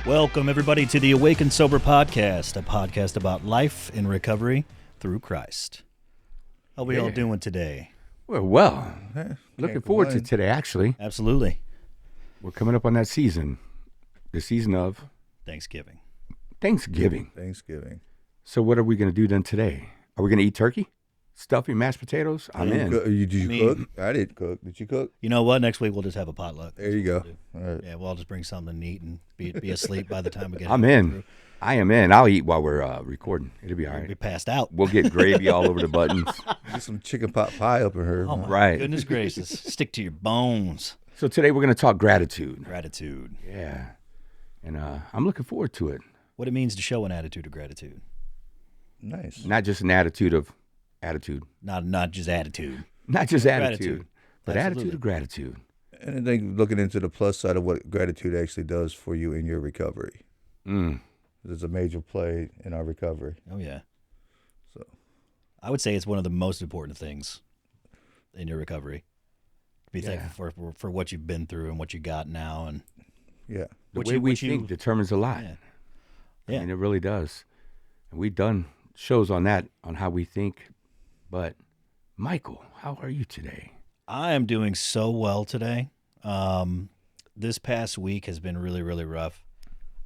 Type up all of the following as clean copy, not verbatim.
Welcome, everybody, to the Awake and Sober Podcast, a podcast about life in recovery through Christ. How are we all doing today? Well, looking forward to today, actually. Absolutely. We're coming up on that season, the season of Thanksgiving. Thanksgiving. So what are we going to do then today? Are we going to eat turkey? Stuffing, mashed potatoes? I'm in. Did you cook? I didn't cook. Did you cook? You know what? Next week we'll just have a potluck. There you go. All right. Yeah, we'll all just bring something to eat and be asleep by the time we get I'm in. Through. I am in. I'll eat while we're recording. It'll be all right. We'll be passed out. We'll get gravy all over the buttons. Get some chicken pot pie up in here. Oh, my goodness gracious. Stick to your bones. So today we're going to talk gratitude. Gratitude. Yeah. And I'm looking forward to it. What it means to show an attitude of gratitude. Nice. Not just an attitude of attitude. Not just attitude. Not just attitude, but Absolutely. attitude of gratitude. And I think looking into the plus side of what gratitude actually does for you in your recovery. There's a major play in our recovery. Oh, yeah. So I would say it's one of the most important things in your recovery. Be thankful for what you've been through and what you got now. And yeah. The way we think determines a lot. Yeah. I mean, it really does. And we've done shows on that, on how we think. But, Michael, how are you today? I am doing so well today. This past week has been really, really rough.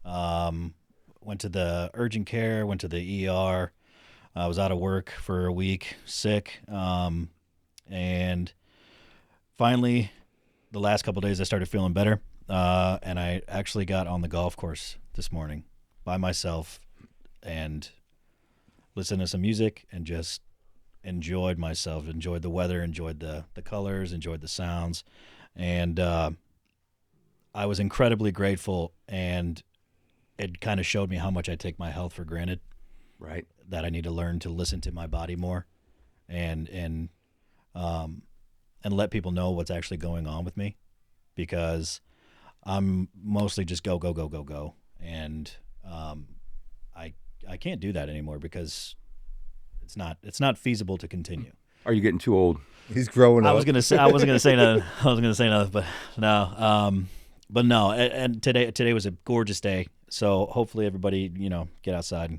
Went to the urgent care, went to the ER. I was out of work for a week, sick. And finally, the last couple of days, I started feeling better. And I actually got on the golf course this morning by myself and listened to some music and just enjoyed myself, enjoyed the weather, enjoyed the colors, enjoyed the sounds. And I was incredibly grateful, and it kind of showed me how much I take my health for granted. Right. That I need to learn to listen to my body more and let people know what's actually going on with me, because I'm mostly just go. And I can't do that anymore because it's not feasible to continue. Are you getting too old? He's growing up. I wasn't gonna say nothing, but no. But no. And today was a gorgeous day. So hopefully everybody, get outside.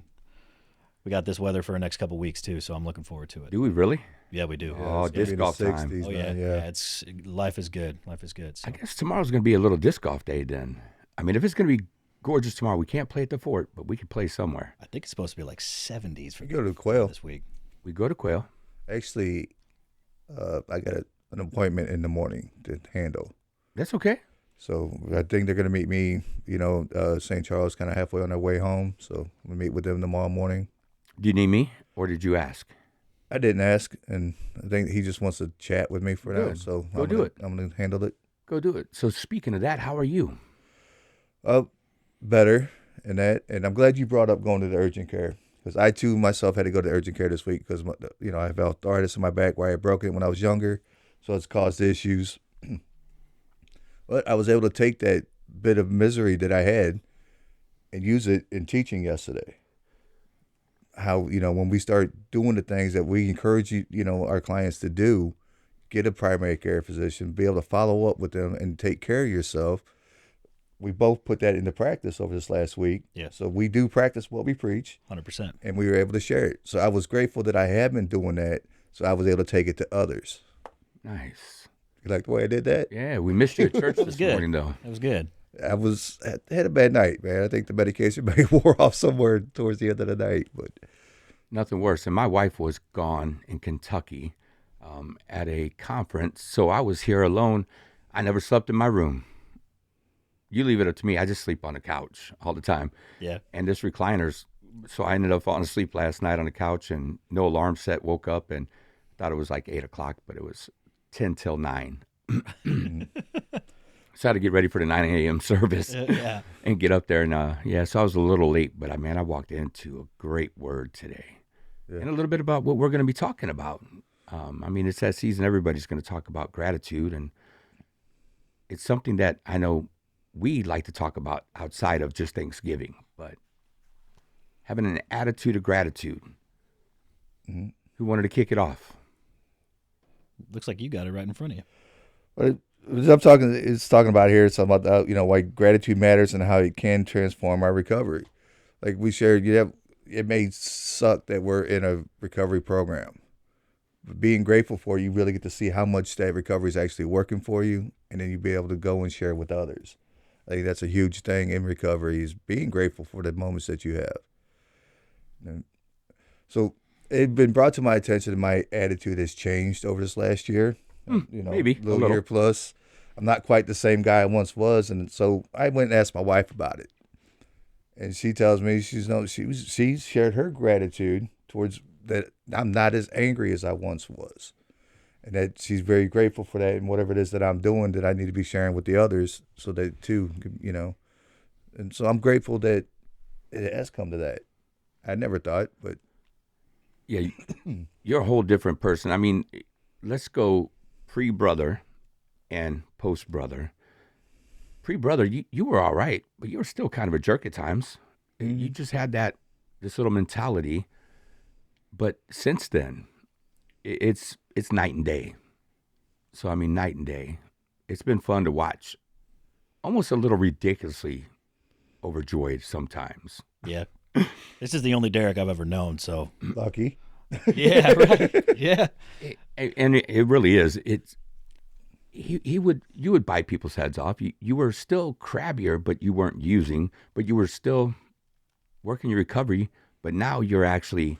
We got this weather for the next couple of weeks too, so I'm looking forward to it. Do we really? Yeah, we do. Oh, disc golf time. Oh yeah. It's life is good. So. I guess tomorrow's going to be a little disc golf day then. I mean, if it's going to be gorgeous tomorrow, we can't play at the fort, but we can play somewhere. I think it's supposed to be like 70s for go to Quail this week. We go to Quail. Actually, I got an appointment in the morning to handle. That's okay. So I think they're going to meet me, St. Charles, kind of halfway on their way home. So we'll meet with them tomorrow morning. Do you need me, or did you ask? I didn't ask, and I think he just wants to chat with me for now. So I'm going to handle it. Go do it. So speaking of that, how are you? Better in that, and I'm glad you brought up going to the urgent care, because I too myself had to go to the urgent care this week because I have arthritis in my back where I broke it when I was younger, so it's caused issues. But I was able to take that bit of misery that I had and use it in teaching yesterday. How, when we start doing the things that we encourage our clients to do, get a primary care physician, be able to follow up with them and take care of yourself. We both put that into practice over this last week. Yeah. So we do practice what we preach. 100%. And we were able to share it. So I was grateful that I have been doing that, so I was able to take it to others. Nice. You like the way I did that? Yeah, we missed you at church this morning, though. It was good. I had a bad night, man. I think the medication may wore off somewhere towards the end of the night, but nothing worse. And my wife was gone in Kentucky at a conference, so I was here alone. I never slept in my room. You leave it up to me. I just sleep on the couch all the time. Yeah. And this recliner's, so I ended up falling asleep last night on the couch, and no alarm set. Woke up and thought it was like 8 o'clock, but it was 10 till 9. So I had to get ready for the 9 a.m. service and get up there. And so I was a little late, but I walked into a great word today. Yeah. And a little bit about what we're going to be talking about. It's that season. Everybody's going to talk about gratitude, and it's something that I know we like to talk about outside of just Thanksgiving, but having an attitude of gratitude. Mm-hmm. Who wanted to kick it off? Looks like you got it right in front of you. But I'm talking. It's talking about here. It's about why gratitude matters and how it can transform our recovery. Like we shared, it may suck that we're in a recovery program. But being grateful for it, you really get to see how much that recovery is actually working for you, and then you be able to go and share with others. I think that's a huge thing in recovery is being grateful for the moments that you have. And so it's been brought to my attention that my attitude has changed over this last year. Maybe a Little little. year plus. I'm not quite the same guy I once was, and so I went and asked my wife about it, and she tells me she shared her gratitude towards that I'm not as angry as I once was, and that she's very grateful for that, and whatever it is that I'm doing that I need to be sharing with the others, so that too, and so I'm grateful that it has come to that. I never thought, but Yeah, you're a whole different person. I mean, let's go pre-brother and post-brother. Pre-brother, you were all right, but you were still kind of a jerk at times. You just had this little mentality. But since then, it's night and day. So I mean, night and day. It's been fun to watch. Almost a little ridiculously overjoyed sometimes. Yeah. This is the only Derek I've ever known, so lucky. yeah, right. Yeah. And it really is. You would bite people's heads off. You were still crabbier, but you weren't using. But you were still working your recovery. But now you're actually.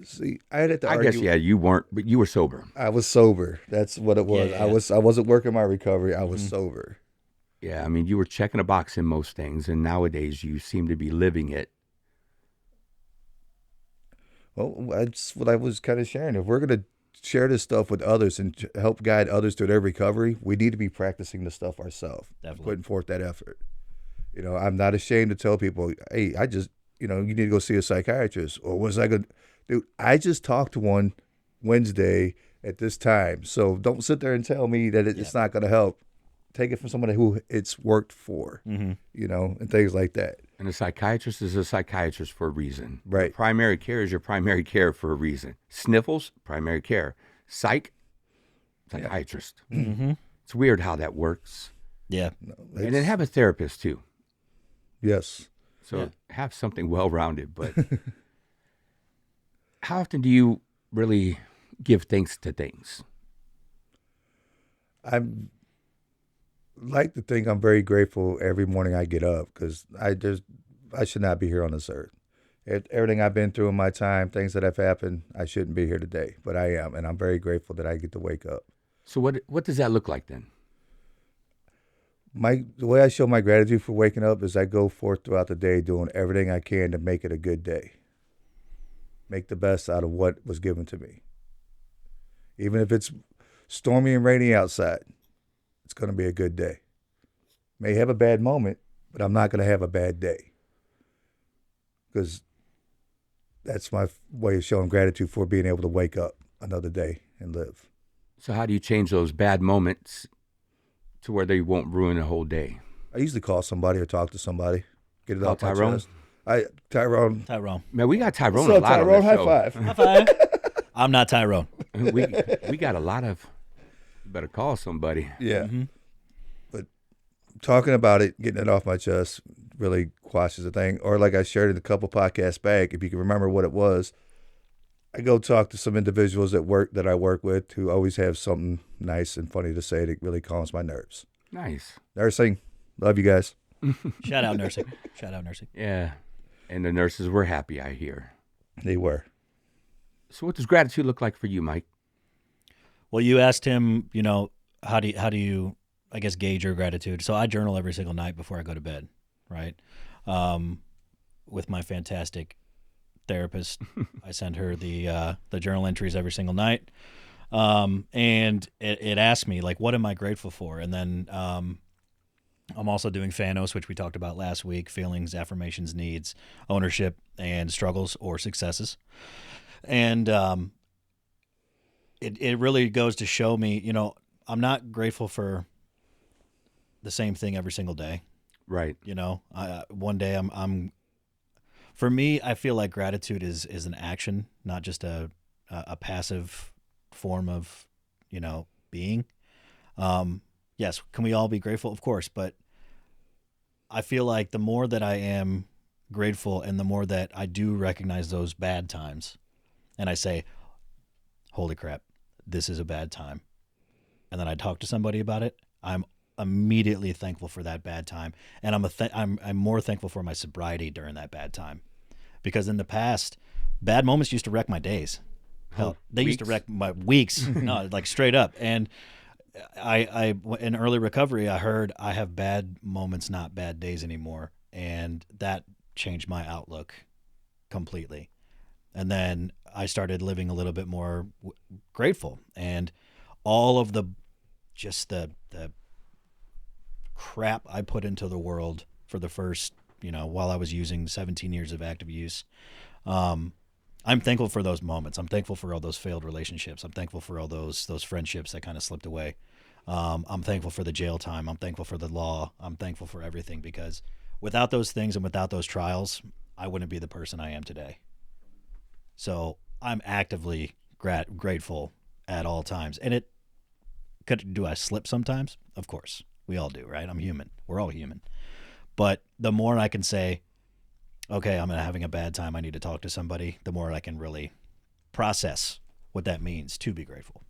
See, I had to I argue. guess yeah, you weren't, but you were sober. I was sober. That's what it was. Yeah. I wasn't working my recovery. I was sober. Yeah, I mean, you were checking a box in most things, and nowadays you seem to be living it. Well, that's what I was kind of sharing. If we're going to share this stuff with others and help guide others through their recovery, we need to be practicing the stuff ourselves, putting forth that effort. I'm not ashamed to tell people, hey, I just, you need to go see a psychiatrist. Or was I going to, dude, I just talked to one Wednesday at this time. So don't sit there and tell me that it's not going to help. Take it from somebody who it's worked for, and things like that. And a psychiatrist is a psychiatrist for a reason. Right. Your primary care is your primary care for a reason. Sniffles, primary care. Psychiatrist. Mm-hmm. It's weird how that works. Yeah. No, And then have a therapist too. Yes. So have something well-rounded. But how often do you really give thanks to things? I'm like to think I'm very grateful every morning I get up because I should not be here on this earth. Everything I've been through in my time, things that have happened, I shouldn't be here today, but I am, and I'm very grateful that I get to wake up. So what does that look like then? The way I show my gratitude for waking up is I go forth throughout the day doing everything I can to make it a good day. Make the best out of what was given to me. Even if it's stormy and rainy outside, it's going to be a good day. May have a bad moment, but I'm not going to have a bad day. Because that's my way of showing gratitude for being able to wake up another day and live. So how do you change those bad moments to where they won't ruin a whole day? I usually call somebody or talk to somebody, get it Call off my Tyrone? chest. Tyrone. Man, we got Tyrone What's a up, lot Tyrone? on the High show. five. High five. I'm not Tyrone. we got a lot of. You better call somebody. Yeah. But talking about it, getting it off my chest really quashes the thing. Or like I shared in a couple podcasts back, if you can remember what it was, I go talk to some individuals that I work with who always have something nice and funny to say that really calms my nerves. Nice. Nursing. Love you guys. Shout out nursing. Shout out nursing. Yeah. And the nurses were happy, I hear. They were. So what does gratitude look like for you, Mike? Well, you asked him, how do you, I guess, gauge your gratitude? So I journal every single night before I go to bed, right? With my fantastic therapist, I send her the journal entries every single night, and it asked me like, what am I grateful for? And then I'm also doing Fanos, which we talked about last week: feelings, affirmations, needs, ownership, and struggles or successes, and It really goes to show me, I'm not grateful for the same thing every single day. Right. One day for me, I feel like gratitude is an action, not just a passive form of, being. Yes, can we all be grateful? Of course, but I feel like the more that I am grateful and the more that I do recognize those bad times and I say, holy crap, this is a bad time. And then I talk to somebody about it, I'm immediately thankful for that bad time. And I'm more thankful for my sobriety during that bad time. Because in the past, bad moments used to wreck my days. Hell, they used to wreck my weeks, no, like straight up. And I in early recovery, I heard I have bad moments, not bad days anymore, and that changed my outlook completely. And then I started living a little bit more grateful, and all of the crap I put into the world for the first, while I was using 17 years of active use. Um, I'm thankful for those moments. I'm thankful for all those failed relationships. I'm thankful for all those friendships that kind of slipped away. I'm thankful for the jail time. I'm thankful for the law. I'm thankful for everything because without those things and without those trials, I wouldn't be the person I am today. So I'm actively grateful at all times. And do I slip sometimes? Of course. We all do, right? I'm human. We're all human. But the more I can say, okay, I'm having a bad time, I need to talk to somebody, the more I can really process what that means to be grateful.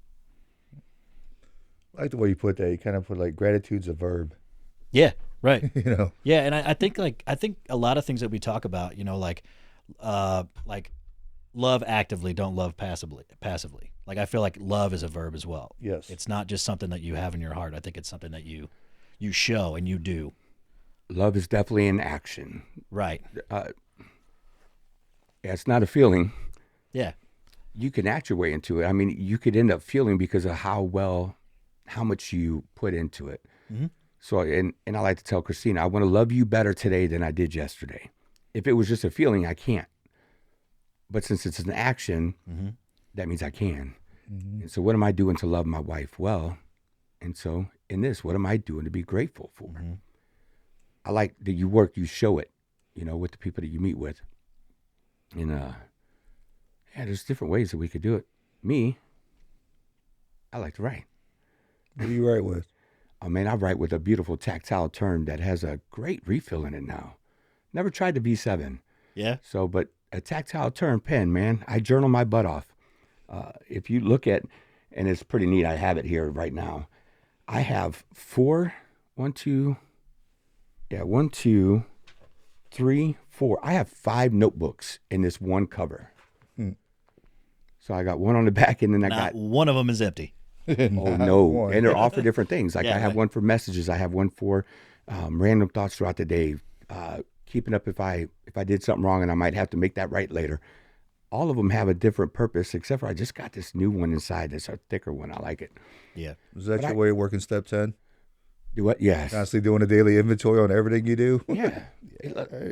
I like the way you put that. You kind of put like gratitude's a verb. Yeah, right. You know? Yeah, and I think a lot of things that we talk about, like love actively, don't love passively. Like I feel like love is a verb as well. Yes. It's not just something that you have in your heart. I think it's something that you show and you do. Love is definitely an action. Right. It's not a feeling. Yeah. You can act your way into it. I mean, you could end up feeling because of how much you put into it. Mm-hmm. So, and I like to tell Christina, I want to love you better today than I did yesterday. If it was just a feeling, I can't. But since it's an action, mm-hmm. that means I can. Mm-hmm. And so what am I doing to love my wife well? And so in this, what am I doing to be grateful for? Mm-hmm. I like that you work, you show it, with the people that you meet with. And there's different ways that we could do it. Me, I like to write. What do you write with? Oh man, I write with a beautiful tactile turn that has a great refill in it now. Never tried the V7. Yeah. So, but a tactile turn pen, man, I journal my butt off. If you look at, and it's pretty neat, I have it here right now. I have 1, 2, 3, 4. I have 5 notebooks in this one cover. So I got one on the back, and then I got one of them is empty. Oh no, and they're all for different things. Like Yeah, I have right. one for messages. I have one for random thoughts throughout the day. Keeping up if I did something wrong and I might have to make that right later. All of them have a different purpose, except for I just got this new one inside. That's a thicker one. I like it. Yeah. Is that your way of working step 10? Do what? Yes. Constantly doing a daily inventory on everything you do? Yeah.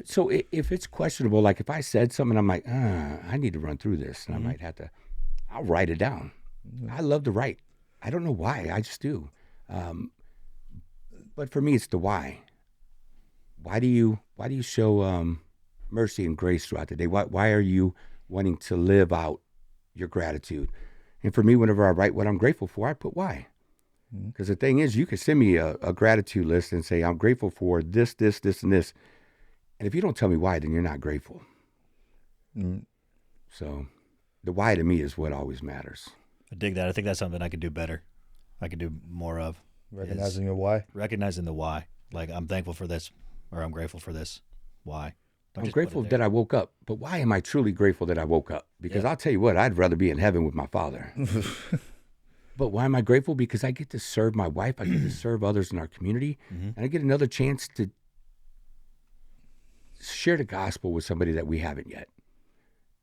So if it's questionable, like if I said something, I'm like, I need to run through this, and I might have to. I'll write it down. I love to write. I don't know why. I just do. But for me, it's the why. Why do you show mercy and grace throughout the day? Why are you wanting to live out your gratitude? And for me, whenever I write what I'm grateful for, I put why. Because the thing is, you could send me a gratitude list and say, I'm grateful for this, this, this, and this. And if you don't tell me why, then you're not grateful. So the why to me is what always matters. I dig that. I think that's something I could do better. I could do more of. Recognizing your why? Recognizing the why. Like, I'm thankful for this, or I'm grateful for this. Why? Don't I'm just put it grateful there. that I woke up, but why am I truly grateful that I woke up? Because I'll tell you what, I'd rather be in heaven with my father. But why am I grateful? Because I get to serve my wife, I get to serve others in our community, and I get another chance to share the gospel with somebody that we haven't yet.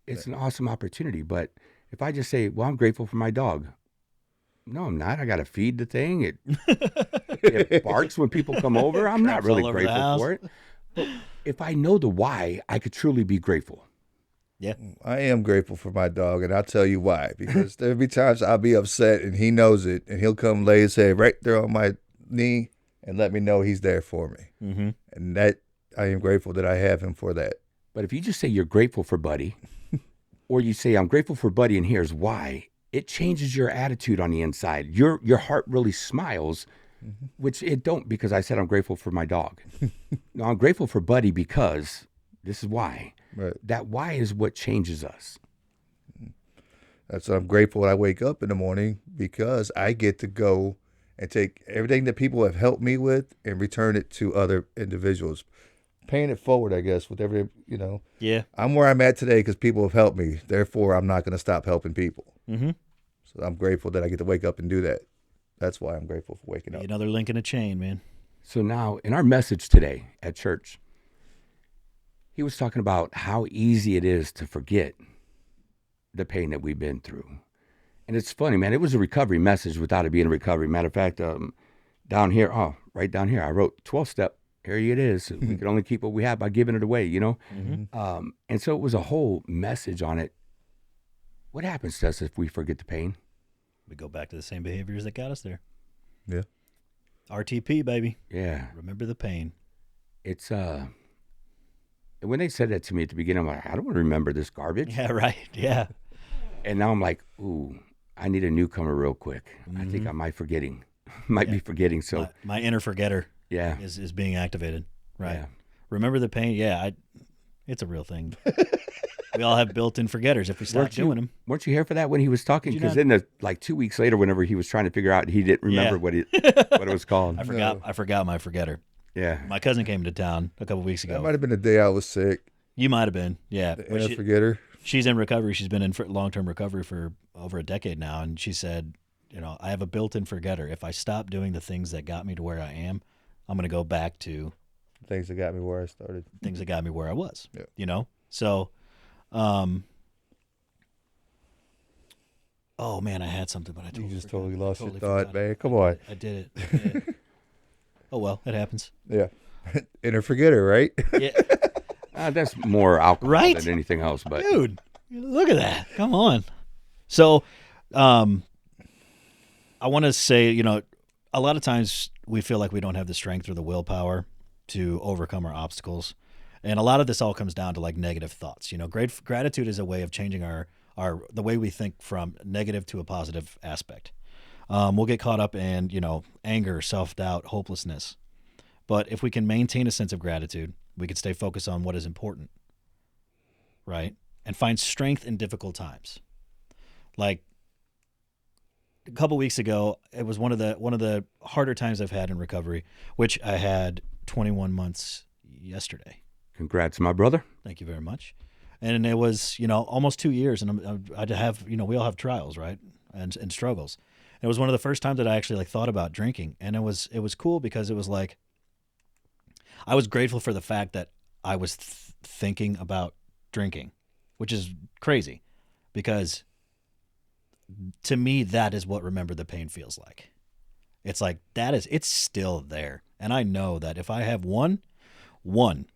It's an awesome opportunity, but if I just say, well, I'm grateful for my dog. No, I'm not. I got to feed the thing. It barks when people come over. I'm not Craps really all over the grateful house. for it. But if I know the why, I could truly be grateful. Yeah. I am grateful for my dog, and I'll tell you why. Because there'll be times I'll be upset, and he knows it, and he'll come lay his head right there on my knee and let me know he's there for me. Mm-hmm. And that I am grateful that I have him for that. But if you just say you're grateful for Buddy, or you say I'm grateful for Buddy and here's why, it changes your attitude on the inside. Your heart really smiles which it don't, because I said I'm grateful for my dog. No, I'm grateful for Buddy because this is why. Right. That why is what changes us. That's what I'm grateful when I wake up in the morning, because I get to go and take everything that people have helped me with and return it to other individuals. Paying it forward, I guess, with every, Yeah. I'm where I'm at today because people have helped me. Therefore, I'm not going to stop helping people. Mm-hmm. So I'm grateful that I get to wake up and do that. That's why I'm grateful for waking up. Another link in a chain, man. So now, in our message today at church, he was talking about how easy it is to forget the pain that we've been through. And it's funny, man. It was a recovery message without it being a recovery. Matter of fact, down here, right down here, I wrote 12-step. Here it is. We can only keep what we have by giving it away, Mm-hmm. And so it was a whole message on it. What happens to us if we forget the pain? We go back to the same behaviors that got us there. Yeah. RTP, baby. Yeah. Remember the pain. It's, when they said that to me at the beginning, I'm like, I don't want to remember this garbage. Yeah, right. Yeah. And now I'm like, ooh, I need a newcomer real quick. I think I might be forgetting. So my inner forgetter yeah, is being activated. Right. Yeah. Remember the pain? Yeah, it's a real thing. We all have built-in forgetters if we stop doing them. Weren't you here for that when he was talking? Did you Because not? then 2 weeks later, whenever he was trying to figure out, he didn't remember what it was called. I forgot my forgetter. Yeah. My cousin came to town a couple weeks That ago. might have been the day I was sick. You might have been. Yeah. The But inner forgetter. she's in recovery. She's been in long-term recovery for over a decade now. And she said, I have a built-in forgetter. If I stop doing the things that got me to where I am, I'm going to go back to Things that got me where I started. things that got me where I was. Yeah. So, oh man, I had something, but I totally You just forgot. totally lost Totally your thought, forgot man. it. Come on. I did it. Oh well, it happens. Yeah. Inner forgetter, right? Yeah, That's more alcohol Right? than anything else. But dude, look at that. Come on. So, I want to say, a lot of times we feel like we don't have the strength or the willpower to overcome our obstacles. And a lot of this all comes down to like negative thoughts. Gratitude is a way of changing the way we think from negative to a positive aspect. We'll get caught up in, anger, self-doubt, hopelessness. But if we can maintain a sense of gratitude, we can stay focused on what is important, right? And find strength in difficult times. Like a couple weeks ago, it was one of the harder times I've had in recovery, which I had 21 months yesterday. congrats, my brother. Thank you very much. And it was, almost 2 years, and I have, we all have trials, right, and struggles. And it was one of the first times that I actually thought about drinking, and it was cool because it was like I was grateful for the fact that I was thinking about drinking, which is crazy, because to me that is what Remember the Pain feels like. It's like it's still there, and I know that if I have one, I'm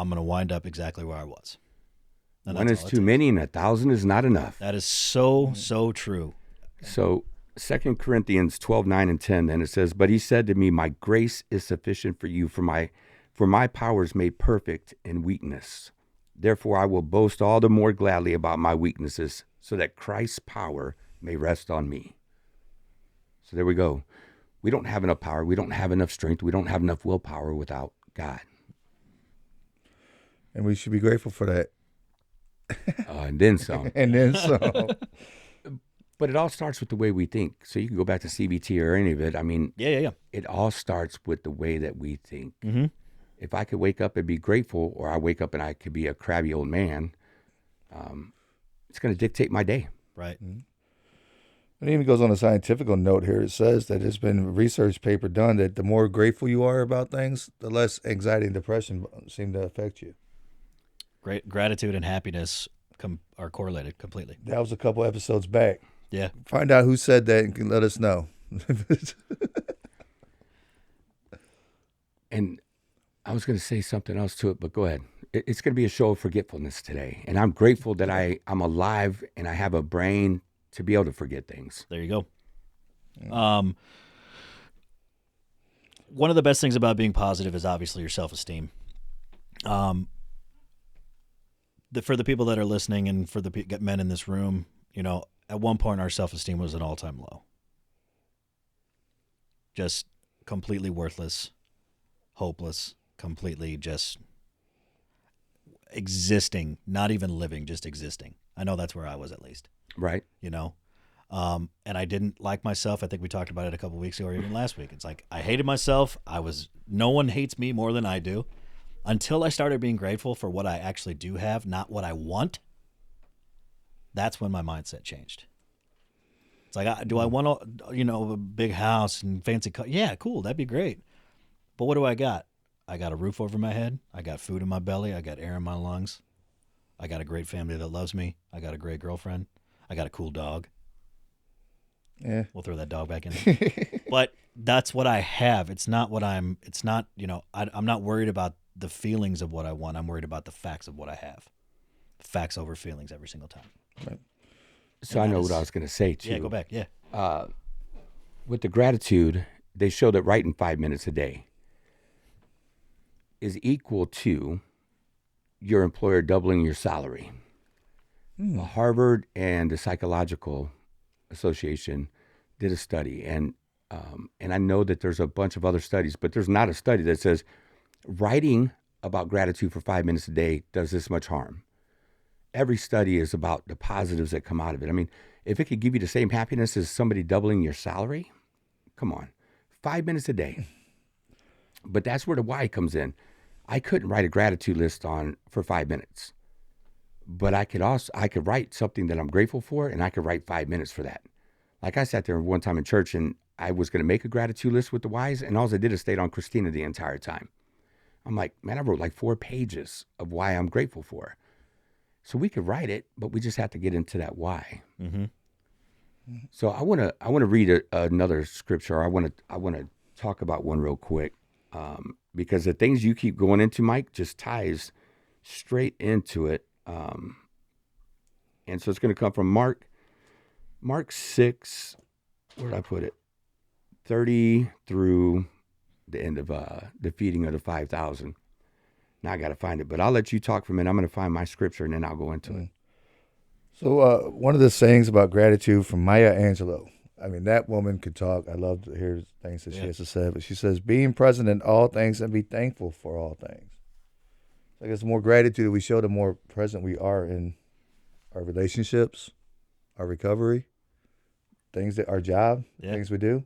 going to wind up exactly where I was. And One that's is all it too takes. many, and 1,000 is not enough. That is so true. So 2 Corinthians 12:9-10, then it says, "But he said to me, my grace is sufficient for you, for my power is made perfect in weakness. Therefore I will boast all the more gladly about my weaknesses, so that Christ's power may rest on me." So there we go. We don't have enough power. We don't have enough strength. We don't have enough willpower without God. And we should be grateful for that. And then some. And then some. But it all starts with the way we think. So you can go back to CBT or any of it. I mean, Yeah. it all starts with the way that we think. Mm-hmm. If I could wake up and be grateful, or I wake up and I could be a crabby old man, it's going to dictate my day. Right. It even goes on a scientific note here. It says that there's been a research paper done that the more grateful you are about things, the less anxiety and depression seem to affect you. Great gratitude and happiness are correlated completely. That was a couple episodes back. Yeah. Find out who said that and can let us know. And I was going to say something else to it, but go ahead. It's going to be a show of forgetfulness today. And I'm grateful that I'm alive and I have a brain to be able to forget things. There you go. One of the best things about being positive is obviously your self-esteem. For the people that are listening and for the men in this room, at one point our self-esteem was an all-time low. just completely worthless, hopeless, completely just existing, not even living, just existing. I know that's where I was, at least. Right. You know, and I didn't like myself. I think we talked about it a couple of weeks ago or even last week. It's like I hated myself. No one hates me more than I do, until I started being grateful for what I actually do have, not what I want. That's when my mindset changed. It's like, do I want a big house and fancy car? Yeah, cool. That'd be great. But what do I got? I got a roof over my head. I got food in my belly. I got air in my lungs. I got a great family that loves me. I got a great girlfriend. I got a cool dog. Yeah. We'll throw that dog back in there. But that's what I have. It's not, I'm not worried about the feelings of what I want. I'm worried about the facts of what I have. Facts over feelings every single time. Right. So I know what I was going to say, too. Yeah, go back. Yeah. With the gratitude, they show that writing 5 minutes a day is equal to your employer doubling your salary. Harvard and the Psychological Association did a study, and I know that there's a bunch of other studies, but there's not a study that says writing about gratitude for 5 minutes a day does this much harm. Every study is about the positives that come out of it. I mean, if it could give you the same happiness as somebody doubling your salary, come on, 5 minutes a day. But that's where the why comes in. I couldn't write a gratitude list for 5 minutes, but I could write something that I'm grateful for, and I could write 5 minutes for that. Like I sat there one time in church, and I was going to make a gratitude list with the whys, and all I did is stayed on Christina the entire time. I'm like, man, I wrote like 4 pages of why I'm grateful for her. So we could write it, but we just have to get into that why. Mm-hmm. So I want to read another scripture. I want to talk about one real quick, because the things you keep going into, Mike, just ties straight into it. And so it's going to come from Mark 6. Where did I put it? 30 through the end of the feeding of the 5,000. Now I got to find it, but I'll let you talk for a minute. I'm going to find my scripture, and then I'll go into it. So one of the sayings about gratitude from Maya Angelou. I mean, that woman could talk. I love to hear things that she has to say. But she says, being present in all things and be thankful for all things. I guess the more gratitude we show, the more present we are in our relationships, our recovery, our job, things we do.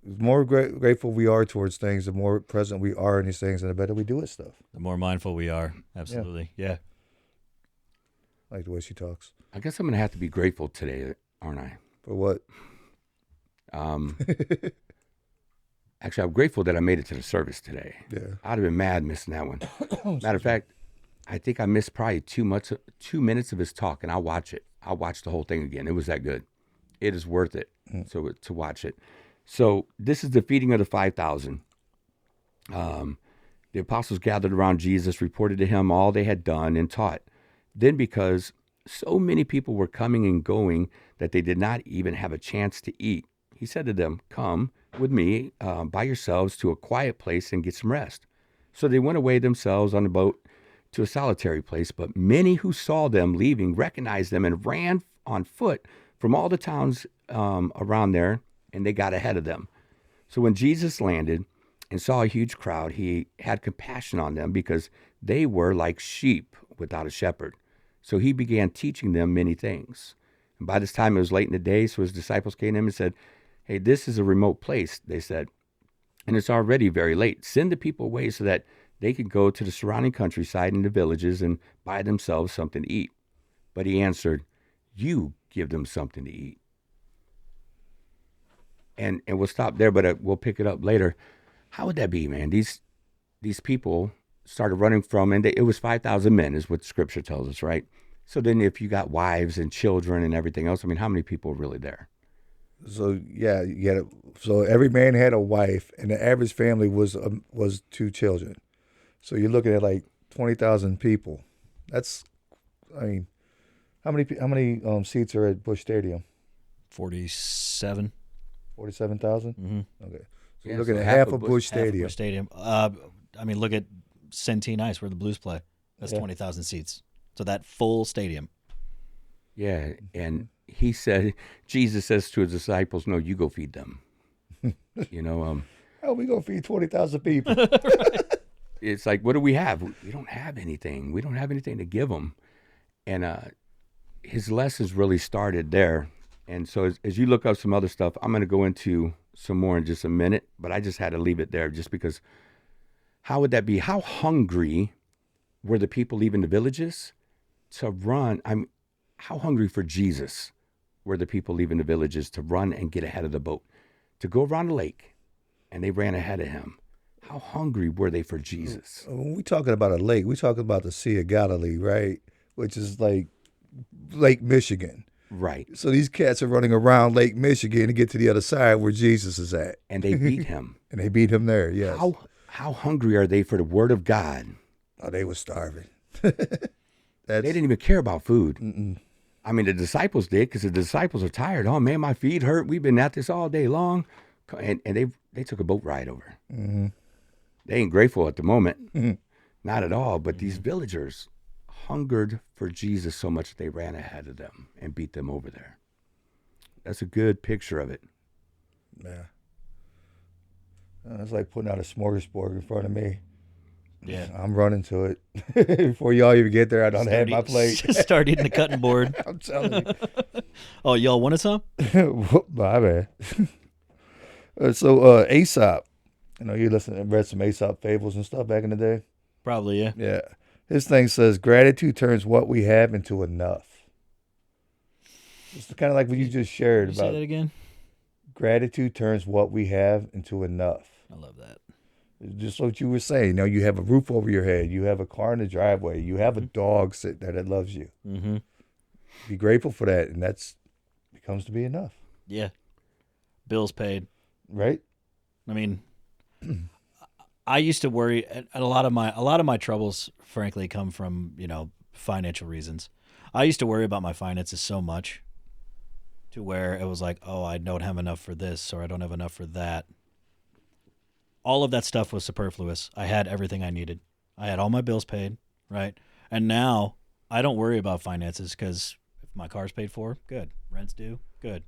The more grateful we are towards things, the more present we are in these things, and the better we do with stuff. The more mindful we are. Absolutely. Yeah. I like the way she talks. I guess I'm going to have to be grateful today, aren't I? For what? Actually, I'm grateful that I made it to the service today. Yeah. I'd have been mad missing that one. Matter of fact, I think I missed probably 2 minutes of his talk, and I'll watch it. I'll watch the whole thing again. It was that good. It is worth it to watch it. So this is the feeding of the 5,000. The apostles gathered around Jesus, reported to him all they had done and taught. Then because so many people were coming and going that they did not even have a chance to eat, he said to them, come with me by yourselves to a quiet place and get some rest. So they went away themselves on the boat to a solitary place, but many who saw them leaving recognized them and ran on foot from all the towns around there, and they got ahead of them. So when Jesus landed and saw a huge crowd, he had compassion on them because they were like sheep without a shepherd. So he began teaching them many things. And by this time it was late in the day, so his disciples came to him and said, hey, this is a remote place, they said, and it's already very late. Send the people away so that they could go to the surrounding countryside and the villages and buy themselves something to eat. But he answered, you give them something to eat. And we'll stop there, but we'll pick it up later. How would that be, man? These people started running from, and it was 5,000 men is what Scripture tells us, right? So then if you got wives and children and everything else, I mean, how many people are really there? So yeah, so every man had a wife, and the average family was 2 children. So you're looking at like 20,000 people. That's, I mean, how many seats are at Busch Stadium? 47. 47,000? Mm-hmm. Okay. So Yeah, you're looking so at half half of of Busch- Busch Half of Stadium. Busch Stadium. I mean, look at Centene Ice where the Blues play. That's Yeah. 20,000 seats. So that full stadium. Yeah, and Jesus says to his disciples, no, you go feed them. You know, How are we gonna feed 20,000 people? it's like, what do we have? We don't have anything. We don't have anything to give them. And his lessons really started there. And so as you look up some other stuff, I'm going to go into some more in just a minute, but I just had to leave it there just because how would that be? How hungry were the people leaving the villages to run? How hungry for Jesus were the people leaving the villages to run and get ahead of the boat, to go around the lake, and they ran ahead of him. How hungry were they for Jesus? When we talking about a lake, we talking about the Sea of Galilee, right? Which is like Lake Michigan. Right. So these cats are running around Lake Michigan to get to the other side where Jesus is at. And they beat him. And they beat him there, yes. How hungry are they for the word of God? Oh, they were starving. They didn't even care about food. I mean, the disciples did because the disciples are tired. Oh, man, my feet hurt. We've been at this all day long. And they took a boat ride over. Mm-hmm. They ain't grateful at the moment. Not at all. But these villagers hungered for Jesus so much that they ran ahead of them and beat them over there. That's a good picture of it. Yeah. It's like putting out a smorgasbord in front of me. Yeah. I'm running to it. Before y'all even get there, I don't have my plate. Start eating the cutting board. I'm telling you. Oh, y'all wanted some? My bad. So Aesop, you read some Aesop fables and stuff back in the day? Probably, yeah. Yeah. His thing says, gratitude turns what we have into enough. It's kind of like what you just shared Can you about. say that again? Gratitude turns what we have into enough. I love that. Just what you were saying. You have a roof over your head. You have a car in the driveway. You have a dog sitting there that loves you. Mm-hmm. Be grateful for that, and that's becomes to be enough. Yeah. Bills paid. Right? I mean, I used to worry, and a lot of my troubles, frankly, come from financial reasons. I used to worry about my finances so much, to where it was like, oh, I don't have enough for this, or I don't have enough for that. All of that stuff was superfluous. I had everything I needed. I had all my bills paid, right? And now I don't worry about finances because if my car's paid for, good. Rent's due, good.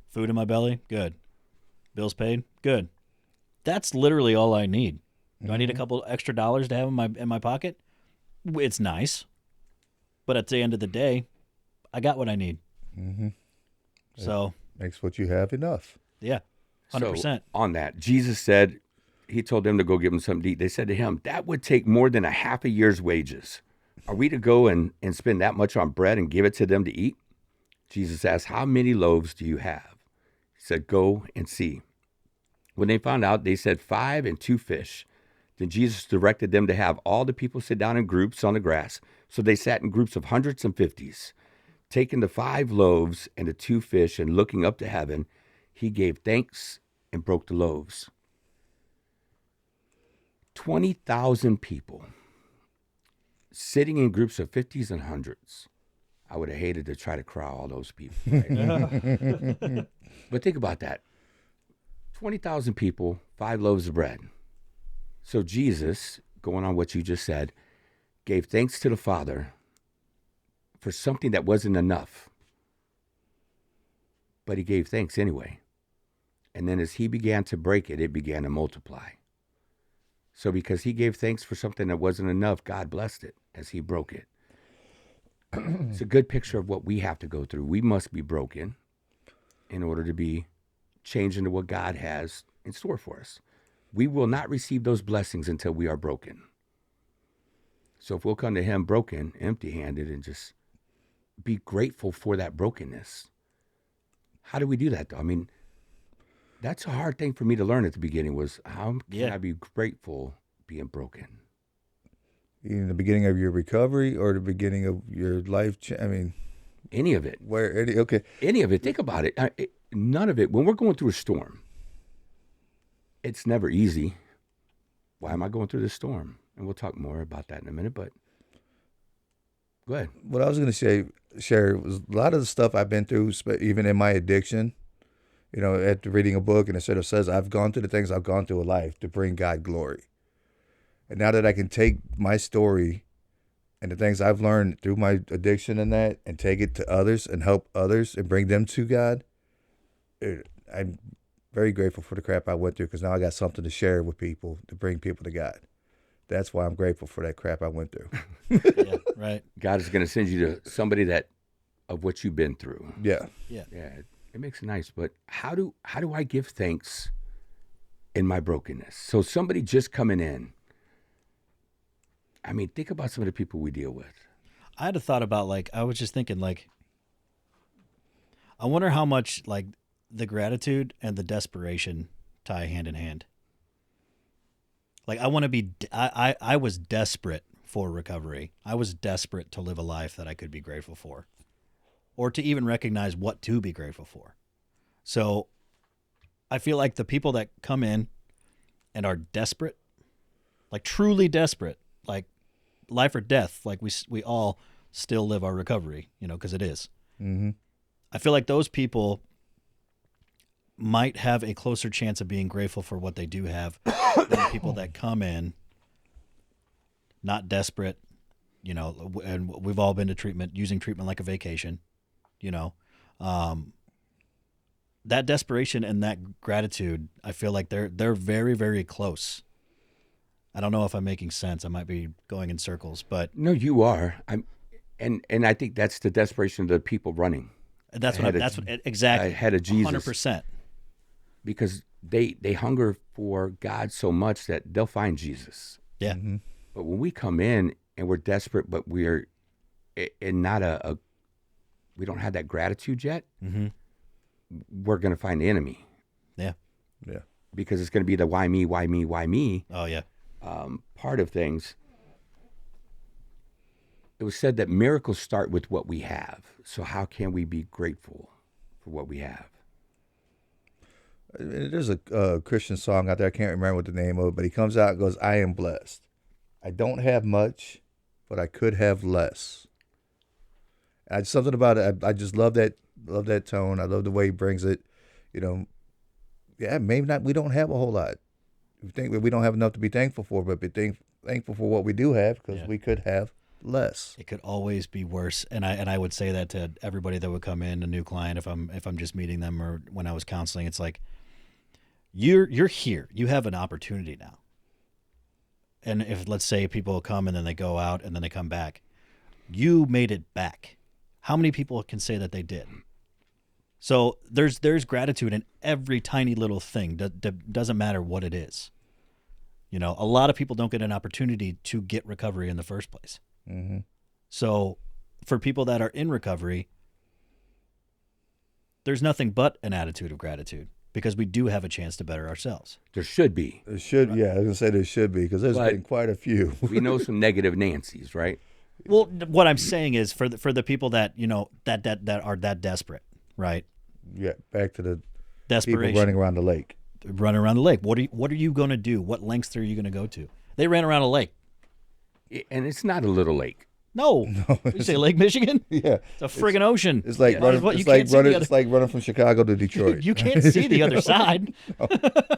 Food in my belly, good. Bills paid, good. That's literally all I need. Do I need a couple extra dollars to have in my pocket? It's nice, but at the end of the day, I got what I need. Mm-hmm. So Makes what you have enough. yeah, 100%. So on that, Jesus said, he told them to go give them something to eat. They said to him, that would take more than a half a year's wages. Are we to go and spend that much on bread and give it to them to eat? Jesus asked, how many loaves do you have? He said, go and see. When they found out, they said 5 and 2 fish. Then Jesus directed them to have all the people sit down in groups on the grass. So they sat in groups of hundreds and fifties. Taking the 5 loaves and the 2 fish and looking up to heaven, he gave thanks and broke the loaves. 20,000 people sitting in groups of 50s and hundreds. I would have hated to try to crowd all those people. Right? But think about that. 20,000 people, 5 loaves of bread. So Jesus, going on what you just said, gave thanks to the Father for something that wasn't enough. But he gave thanks anyway. And then as he began to break it, it began to multiply. So because he gave thanks for something that wasn't enough, God blessed it as he broke it. It's a good picture of what we have to go through. We must be broken in order to be changed into what God has in store for us. We will not receive those blessings until we are broken. So if we'll come to him broken, empty-handed, and just be grateful for that brokenness. How do we do that, though? I mean, that's a hard thing for me to learn at the beginning was how can I be grateful being broken? In the beginning of your recovery or the beginning of your life? Any of it. Okay. Any of it. Think about it. None of it. When we're going through a storm, it's never easy. Why am I going through this storm? And we'll talk more about that in a minute, but go ahead. What I was going to share was a lot of the stuff I've been through, even in my addiction, after reading a book, and it sort of says, I've gone through the things I've gone through in life to bring God glory. And now that I can take my story and the things I've learned through my addiction and that and take it to others and help others and bring them to God, I'm very grateful for the crap I went through because now I got something to share with people to bring people to God. That's why I'm grateful for that crap I went through. Yeah, right. God is going to send you to somebody that of what you've been through. Yeah. Yeah. Yeah, it makes it nice. But how do I give thanks in my brokenness? So somebody just coming in. I mean, think about some of the people we deal with. I had a thought about like I was just thinking like I wonder how much like the gratitude and the desperation tie hand in hand. Like I want to be I was desperate for recovery. I was desperate to live a life that I could be grateful for or to even recognize what to be grateful for. So I feel like the people that come in and are desperate, like truly desperate, like life or death, like we all still live our recovery, you know, because it is. Mm-hmm. I feel like those people might have a closer chance of being grateful for what they do have than people that come in not desperate, you know, and we've all been to treatment, using treatment like a vacation, you know. That desperation and that gratitude, I feel like they're very, very close. I don't know if I'm making sense. I might be going in circles, but No, you are. And I think that's the desperation of the people running that's ahead that's what exactly ahead of Jesus. 100%. Because they hunger for God so much that they'll find Jesus. Yeah. Mm-hmm. But when we come in and we're desperate, but we're and not we don't have that gratitude yet, Mm-hmm. we're going to find the enemy. Yeah. Yeah. Because it's going to be the why me, why me, why me Oh yeah. part of things. It was said that miracles start with what we have. So how can we be grateful for what we have? There's a Christian song out there. I can't remember what the name of it, but he comes out and goes, I am blessed. I don't have much, but I could have less. Something about it. I just love that tone. I love the way he brings it. You know, yeah, maybe not. We don't have a whole lot. We think that we don't have enough to be thankful for, but be thankful for what we do have because we could have less. It could always be worse, and I would say that to everybody that would come in, a new client, if I'm just meeting them or when I was counseling, it's like you're here, you have an opportunity now, and if let's say people come and then they go out and then they come back, you made it back. How many people can say that they did? So there's gratitude in every tiny little thing. Doesn't matter what it is. You know, a lot of people don't get an opportunity to get recovery in the first place. Mm-hmm. So for people that are in recovery, there's nothing but an attitude of gratitude because we do have a chance to better ourselves. There should be. There should, yeah, I was going to say there should be because there's been quite a few. We know some negative Nancy's, right? Well, what I'm saying is for the people that, you know, that are that desperate, right? Yeah, back to the Desperation. people running around the lake. Running around the lake. What are you going to do? What lengths are you going to go to? They ran around a lake. And it's not a little lake. No. You say Lake Michigan? Yeah, It's a friggin' ocean. it's like running. What, you It's like can't see the running. other- It's like running from Chicago to Detroit. You can't see the other side.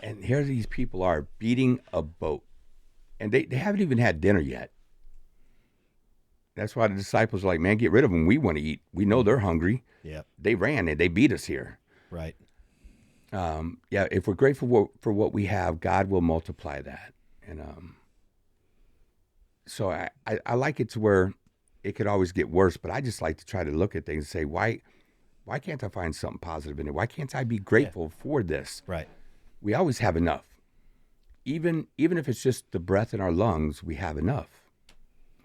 And here these people are beating a boat. And they haven't even had dinner yet. That's why the disciples are like, man, get rid of them. We want to eat. We know they're hungry. Yeah. They ran and they beat us here. Right. Yeah, if we're grateful for what we have, God will multiply that. And so I like it to where it could always get worse, but I just like to try to look at things and say, why can't I find something positive in it? Why can't I be grateful for this? Right. We always have enough. Even if it's just the breath in our lungs, we have enough.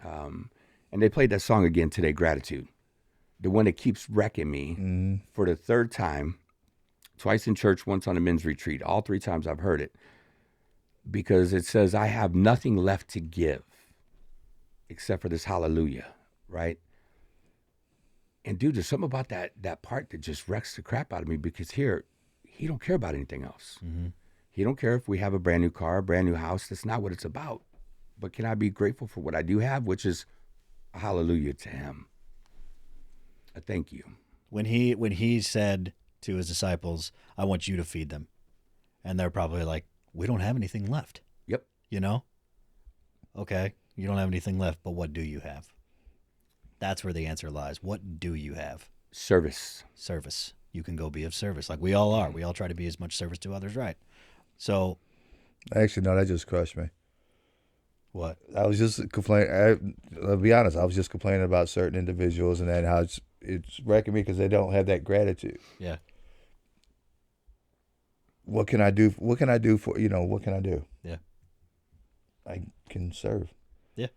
And they played that song again today, Gratitude. The one that keeps wrecking me for the third time, twice in church, once on a men's retreat. All three times I've heard it. Because it says, I have nothing left to give except for this hallelujah, right? And dude, there's something about that part that just wrecks the crap out of me because here, he don't care about anything else. Mm-hmm. He don't care if we have a brand new car, a brand new house. That's not what it's about. But can I be grateful for what I do have, which is a hallelujah to him. A thank you. When he said to his disciples, I want you to feed them. And they're probably like, we don't have anything left. Yep. You know? Okay, you don't have anything left, but what do you have? That's where the answer lies. What do you have? Service. Service. you can go be of service. Like we all are. We all try to be as much service to others, right? So Actually, no, that just crushed me. what? I was just complaining. I'll be honest. I was just complaining about certain individuals and then how it's wrecking me because they don't have that gratitude. Yeah. What can I do? What can I do for What can I do? Yeah. I can serve. Yeah.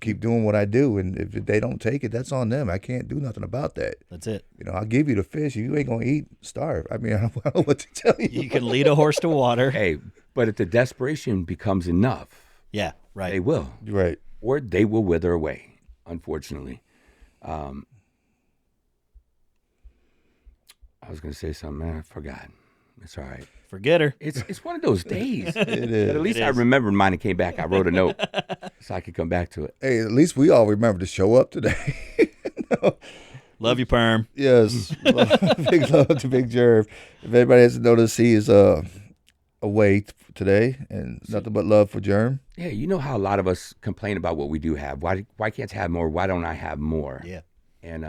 Keep doing what I do, and if they don't take it, that's on them. I can't do nothing about that. That's it. I'll give you the fish. You ain't gonna eat, starve. I mean, I don't know what to tell you. You can lead a horse to water. Hey, but if the desperation becomes enough, Yeah, right. they will. Right. Or they will wither away, unfortunately. I was going to say something, man. I forgot. It's all right. Forget her. It's one of those days. It is. But at least It I is. remembered mine and came back. I wrote a note so I could come back to it. Hey, at least we all remember to show up today. No. Love you, Perm. Yes. Big love to Big Jerv. If anybody hasn't noticed, he is away today, and nothing but love for Germ. Yeah, you know how a lot of us complain about what we do have. Why can't I have more? Why don't I have more? Yeah. And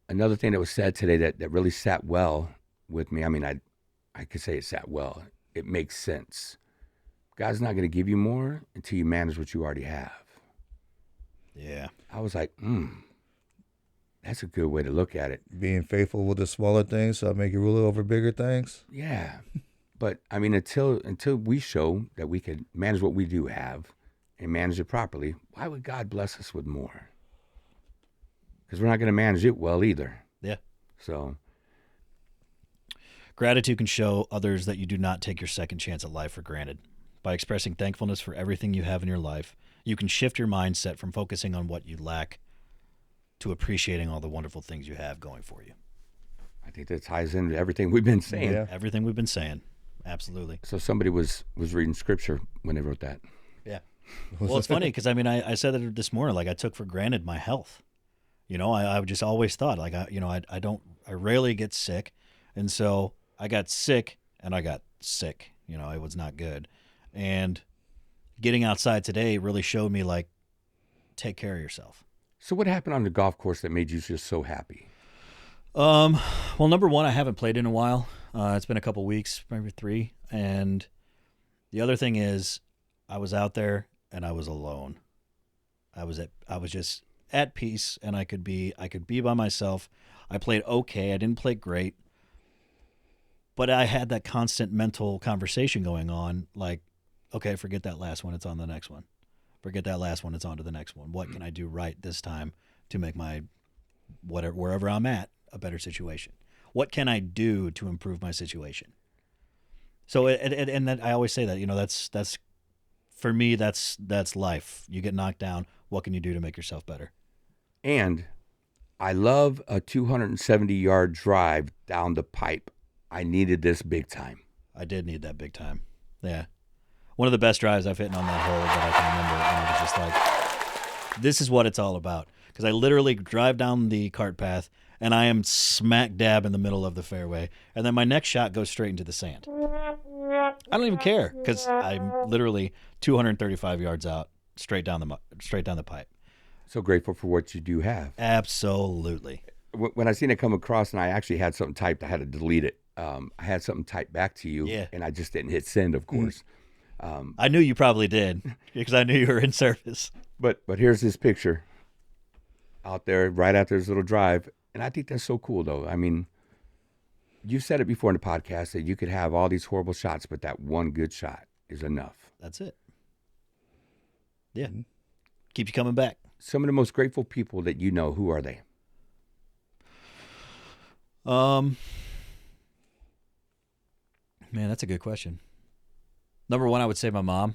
another thing that was said today that really sat well with me. I mean, I could say it sat well. It makes sense. God's not going to give you more until you manage what you already have. Yeah. I was like, that's a good way to look at it. Being faithful with the smaller things, so I make you ruler over bigger things. Yeah. But I mean, until we show that we can manage what we do have and manage it properly, why would God bless us with more? Because we're not going to manage it well either. Yeah. So Gratitude can show others that you do not take your second chance at life for granted. By expressing thankfulness for everything you have in your life, you can shift your mindset from focusing on what you lack to appreciating all the wonderful things you have going for you. I think that ties into everything we've been saying. Yeah. Everything we've been saying. Absolutely. So somebody was reading scripture when they wrote that. Yeah. Well, it's funny because, I mean, I said that this morning, like I took for granted my health. I just always thought like, I rarely get sick. And so I got sick and I got sick. It was not good. And getting outside today really showed me like, take care of yourself. So what happened on the golf course that made you just so happy? Well, number one, I haven't played in a while. It's been a couple weeks, maybe 3. And the other thing is I was out there and I was alone. I was just at peace and I could be by myself. I played okay. I didn't play great. But I had that constant mental conversation going on like, okay, forget that last one. It's on the next one. Forget that last one. It's on to the next one. What can I do right this time to make my wherever I'm at a better situation? What can I do to improve my situation? So and that, I always say that that's for me that's life. You get knocked down. What can you do to make yourself better? And I love a 270-yard drive down the pipe. I needed this big time. I did need that big time. Yeah. One of the best drives I've hit on that hole that I can remember. And it was just like, this is what it's all about. Because I literally drive down the cart path and I am smack dab in the middle of the fairway. And then my next shot goes straight into the sand. I don't even care because I'm literally 235 yards out, straight down the pipe. So grateful for what you do have. Absolutely. When I seen it come across and I actually had something typed, I had to delete it. I had something typed back to you, Yeah. and I just didn't hit send, of course. I knew you probably did because I knew you were in service. But here's this picture out there right after this little drive, and I think that's so cool, though. I mean, you said it before in the podcast that you could have all these horrible shots, but that one good shot is enough. That's it. Yeah. Keep you coming back. Some of the most grateful people that you know, who are they? Man, that's a good question. Number one, I would say my mom.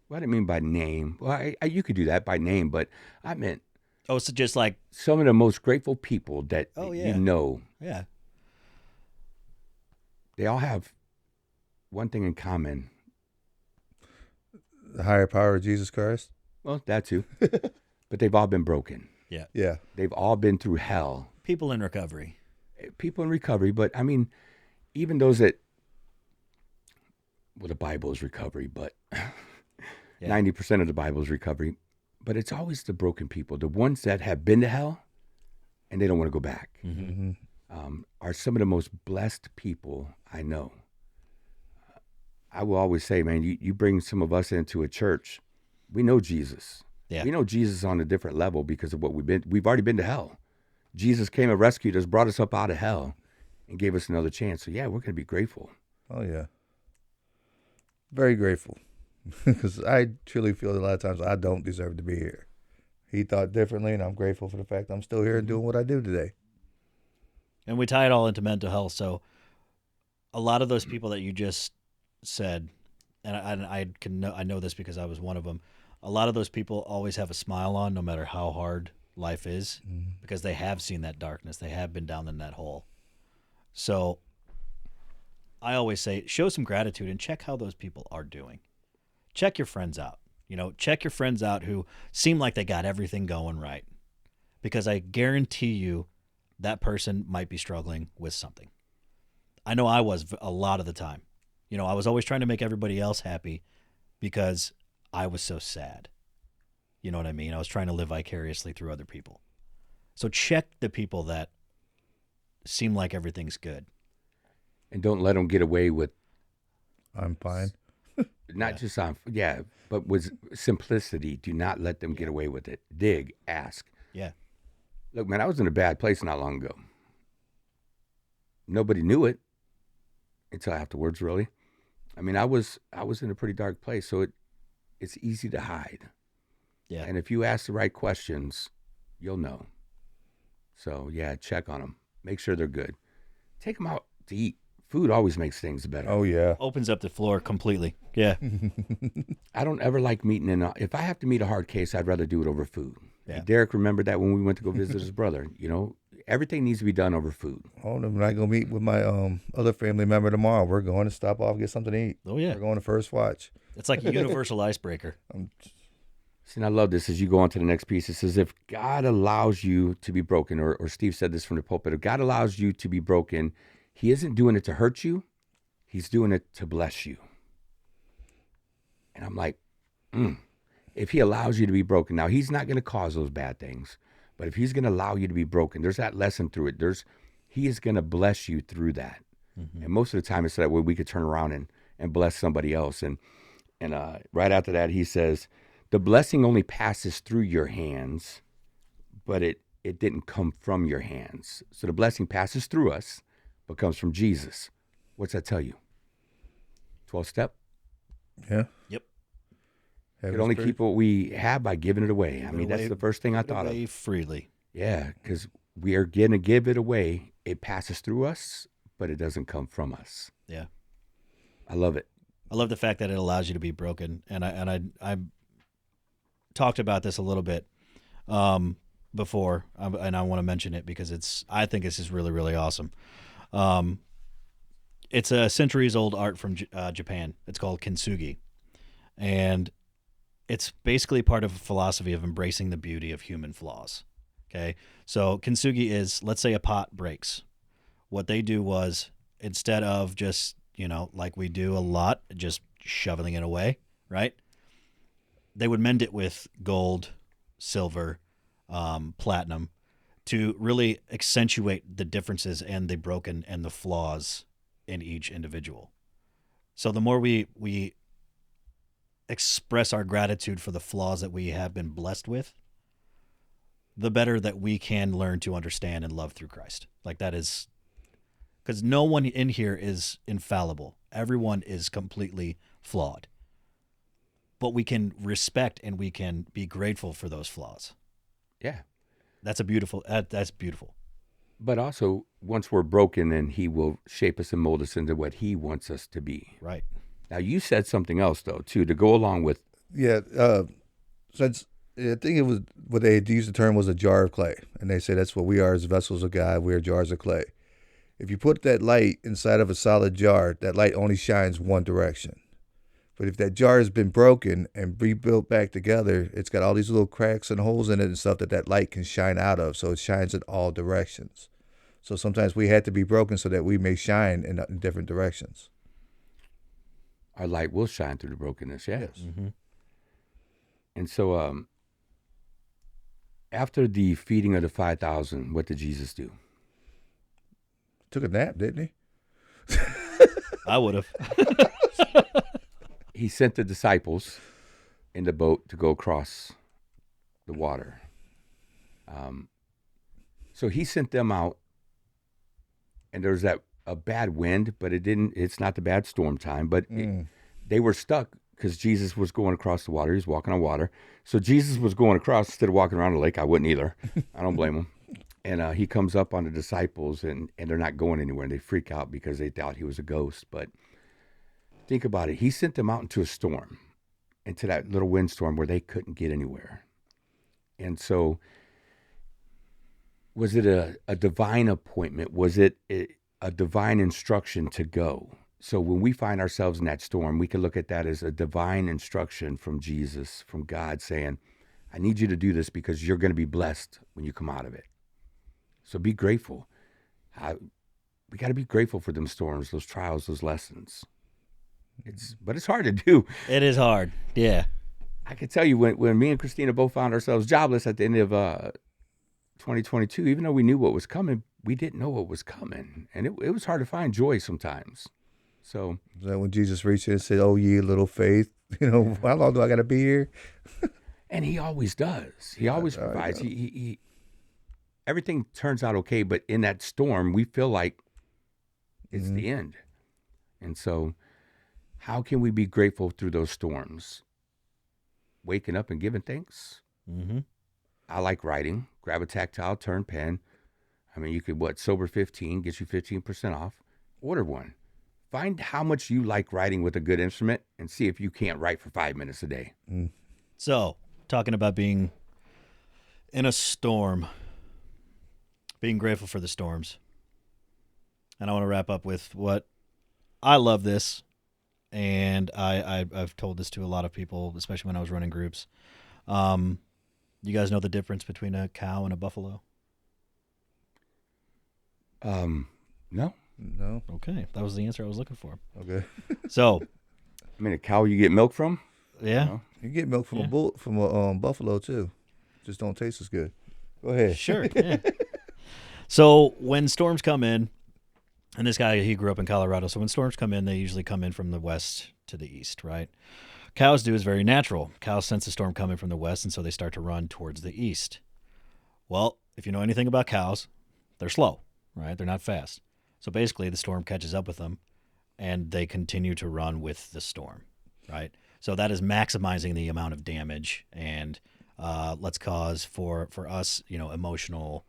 Well, I didn't mean by name. Well, you could do that by name, but I meant Oh, so just like, some of the most grateful people that Oh, you yeah. know. yeah. They all have one thing in common. The higher power of Jesus Christ. Well, that too. But they've all been broken. Yeah. They've all been through hell. People in recovery. People in recovery, but I mean, even those that, well, the Bible is recovery, but 90% of the Bible is recovery. But it's always the broken people, the ones that have been to hell, and they don't want to go back. Mm-hmm. Are some of the most blessed people I know. I will always say, man, you bring some of us into a church, we know Jesus. Yeah. We know Jesus on a different level because of what we've already been to hell. Jesus came and rescued us, brought us up out of hell, and gave us another chance. So yeah, we're going to be grateful. Oh yeah, very grateful, because I truly feel that a lot of times I don't deserve to be here. He thought differently, and I'm grateful for the fact I'm still here and doing what I do today. And we tie it all into mental health. So a lot of those people that you just said, and I know this because I was one of them. A lot of those people always have a smile on, no matter how hard life is, because they have seen that darkness. They have been down in that hole. So I always say, show some gratitude and check how those people are doing. Check your friends out. Check your friends out who seem like they got everything going right, because I guarantee you that person might be struggling with something. I know I was a lot of the time. I was always trying to make everybody else happy because I was so sad. You know what I mean? I was trying to live vicariously through other people. So check the people that seem like everything's good. And don't let them get away with I'm fine. not just on, but with simplicity. Do not let them get away with it. Dig, ask. Yeah. Look, man, I was in a bad place not long ago. Nobody knew it until afterwards, really. I mean, I was in a pretty dark place, so it's easy to hide. Yeah. And if you ask the right questions, you'll know. So, yeah, check on them. Make sure they're good. Take them out to eat. Food always makes things better. Oh yeah. Opens up the floor completely. Yeah. I don't ever like meeting if I have to meet a hard case, I'd rather do it over food. Yeah. Derek remembered that when we went to go visit his brother. Everything needs to be done over food. Oh, I'm not gonna meet with my other family member tomorrow. We're going to stop off and get something to eat. Oh yeah. We're going to First Watch. It's like a universal icebreaker. See, and I love this as you go on to the next piece. It says, if God allows you to be broken, or Steve said this from the pulpit, if God allows you to be broken, he isn't doing it to hurt you. He's doing it to bless you. And I'm like, if he allows you to be broken, now he's not going to cause those bad things, but if he's going to allow you to be broken, there's that lesson through it. He is going to bless you through that. Mm-hmm. And most of the time it's that way we could turn around and bless somebody else. And right after that, he says, the blessing only passes through your hands, but it didn't come from your hands. So the blessing passes through us, but comes from Jesus. What's that tell you? 12 step? Yeah. Yep. We could only keep what we have by giving it away. That's the first thing I thought of. Freely. Yeah, because we are going to give it away. It passes through us, but it doesn't come from us. Yeah. I love it. I love the fact that it allows you to be broken. And I talked about this a little bit before, and I want to mention it because I think this is really, really awesome. It's a centuries-old art from Japan. It's called kintsugi. And it's basically part of a philosophy of embracing the beauty of human flaws. Okay? So kintsugi is, let's say a pot breaks. What they do was, instead of just, like we do a lot, just shoveling it away, right? They would mend it with gold, silver, platinum, to really accentuate the differences and the broken and the flaws in each individual. So the more we express our gratitude for the flaws that we have been blessed with, the better that we can learn to understand and love through Christ. Like that is, because no one in here is infallible. Everyone is completely flawed. But we can respect and we can be grateful for those flaws. Yeah. That's beautiful. But also, once we're broken, then he will shape us and mold us into what he wants us to be. Right. Now, you said something else, though, too, to go along with. Yeah. Since I think it was what they used the term was a jar of clay. And they say that's what we are as vessels of God. We are jars of clay. If you put that light inside of a solid jar, that light only shines one direction. But if that jar has been broken and rebuilt back together, it's got all these little cracks and holes in it and stuff that light can shine out of. So it shines in all directions. So sometimes we had to be broken so that we may shine in different directions. Our light will shine through the brokenness, yes. Yes. Mm-hmm. And so After the feeding of the 5,000, what did Jesus do? Took a nap, didn't he? I would have. He sent the disciples in the boat to go across the water. So he sent them out, and there was a bad wind, but it's not the bad storm time, but they were stuck because Jesus was going across the water. He was walking on water. So Jesus was going across instead of walking around the lake. I wouldn't either. I don't blame him. And he comes up on the disciples, and they're not going anywhere, and they freak out because they thought he was a ghost. But think about it. He sent them out into a storm, into that little windstorm where they couldn't get anywhere. And so was it a divine appointment? Was it a divine instruction to go? So when we find ourselves in that storm, we can look at that as a divine instruction from Jesus, from God saying, I need you to do this because you're going to be blessed when you come out of it. So be grateful. We got to be grateful for them storms, those trials, those lessons. But it's hard to do. It is hard. Yeah. I can tell you when me and Christina both found ourselves jobless at the end of 2022, even though we knew what was coming, we didn't know what was coming. And it was hard to find joy sometimes. So is that when Jesus reached in and said, "Oh, ye little faith, how long do I got to be here?" And he always does. He always provides. He everything turns out okay, but in that storm, we feel like it's the end. And so how can we be grateful through those storms? Waking up and giving thanks. Mm-hmm. I like writing. Grab a tactile, turn pen. I mean, you could, Sober 15 gets you 15% off. Order one. Find how much you like writing with a good instrument and see if you can't write for 5 minutes a day. So, talking about being in a storm, being grateful for the storms. And I want to wrap up with what I love this, and I've told this to a lot of people, especially when I was running groups. You guys know the difference between a cow and a buffalo? No. No. Okay, that was the answer I was looking for. Okay. So, I mean, a cow you get milk from? yeah. You get milk from a buffalo too. Just don't taste as good. Go ahead. Sure. Yeah. So when storms come in, and this guy, he grew up in Colorado, so when storms come in, they usually come in from the west to the east, right? Cows do is very natural. Cows sense a storm coming from the west, and so they start to run towards the east. Well, if you know anything about cows, they're slow, right? They're not fast. So basically, the storm catches up with them, and they continue to run with the storm, right? So that is maximizing the amount of damage, and let's cause for us, emotional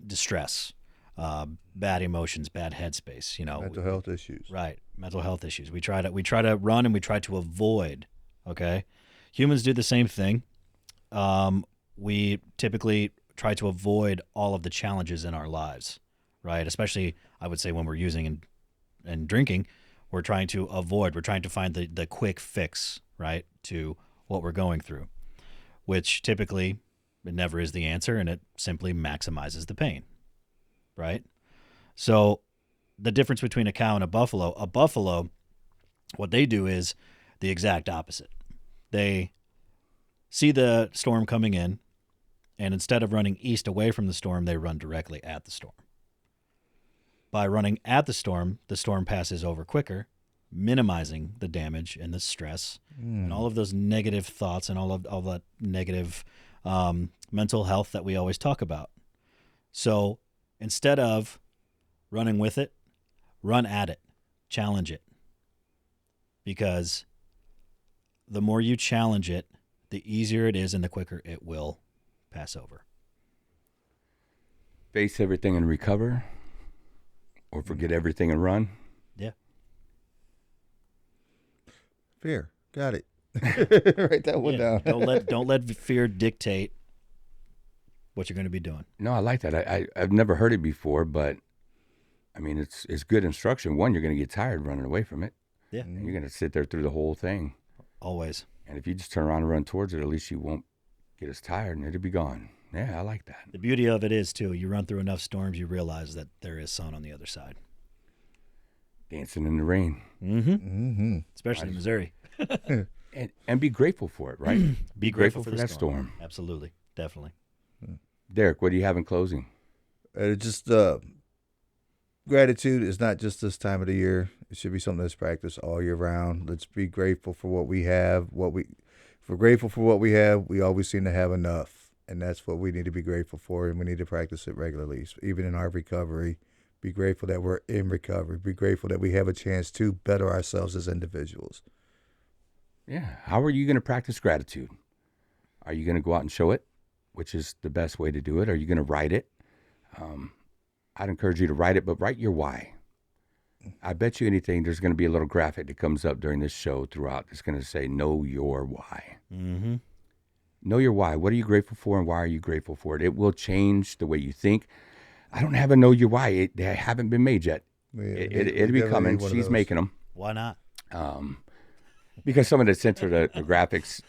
distress, bad emotions, bad headspace, Mental health issues. right? Mental health issues. We try to run and we try to avoid. Okay, humans do the same thing. We typically try to avoid all of the challenges in our lives, right? Especially, I would say, when we're using and drinking, we're trying to avoid. We're trying to find the quick fix, right, to what we're going through, which typically it never is the answer, and it simply maximizes the pain, right? So the difference between a cow and a buffalo, what they do is the exact opposite. They see the storm coming in, and instead of running east away from the storm, they run directly at the storm. By running at the storm passes over quicker, minimizing the damage and the stress and all of those negative thoughts and all that negative mental health that we always talk about. So instead of running with it, run at it, challenge it. Because the more you challenge it, the easier it is and the quicker it will pass over. Face everything and recover, or forget everything and run. Yeah. Fear. Got it. Write that one down. Don't let fear dictate what you're going to be doing. No, I like that. I've never heard it before, but I mean, it's good instruction. One, you're going to get tired running away from it. Yeah. And you're going to sit there through the whole thing. Always. And if you just turn around and run towards it, at least you won't get as tired and it'll be gone. Yeah, I like that. The beauty of it is, too, you run through enough storms, you realize that there is sun on the other side. Dancing in the rain. Mm-hmm. Especially in Missouri. and be grateful for it, right? Be grateful for the that storm. Absolutely. Definitely. Derek, what do you have in closing? Just gratitude is not just this time of the year. It should be something that's practiced all year round. Let's be grateful for what we have. If we're grateful for what we have, we always seem to have enough, and that's what we need to be grateful for, and we need to practice it regularly. So even in our recovery, be grateful that we're in recovery. Be grateful that we have a chance to better ourselves as individuals. Yeah. How are you going to practice gratitude? Are you going to go out and show it, which is the best way to do it? Are you going to write it? I'd encourage you to write it, but write your why. I bet you anything there's going to be a little graphic that comes up during this show throughout. It's going to say, know your why. Mm-hmm. Know your why. What are you grateful for and why are you grateful for it? It will change the way you think. I don't have a know your why. They haven't been made yet. It'll be coming. She's making them. Why not? Because some of the censor the graphics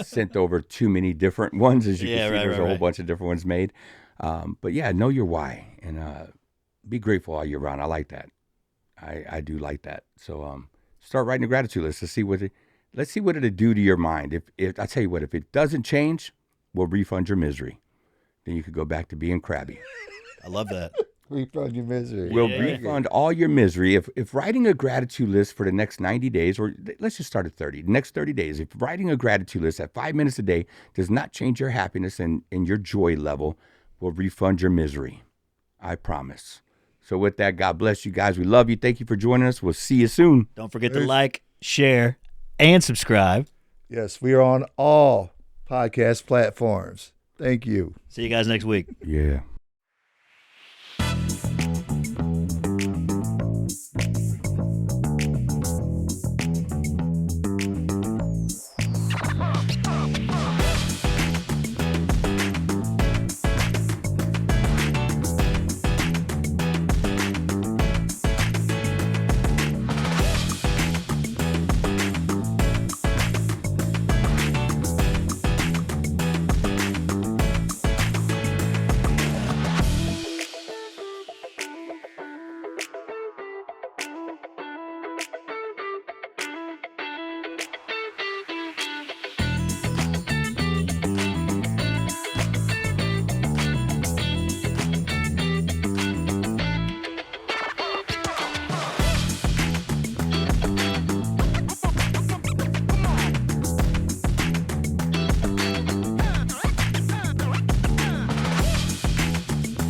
sent over too many different ones. As you can see, there's a whole bunch of different ones made. But yeah, know your why and be grateful all year round. I like that. I do like that. So start writing a gratitude list. Let's see what it'll do to your mind. If I tell you what, if it doesn't change, we'll refund your misery. Then you could go back to being crabby. I love that. Refund your misery. We'll refund all your misery. If writing a gratitude list for the next 90 days, or let's just start at 30, the next 30 days, if writing a gratitude list at 5 minutes a day does not change your happiness and your joy level, we'll refund your misery. I promise. So with that, God bless you guys. We love you. Thank you for joining us. We'll see you soon. Don't forget to like, share, and subscribe. Yes, we are on all podcast platforms. Thank you. See you guys next week. Yeah.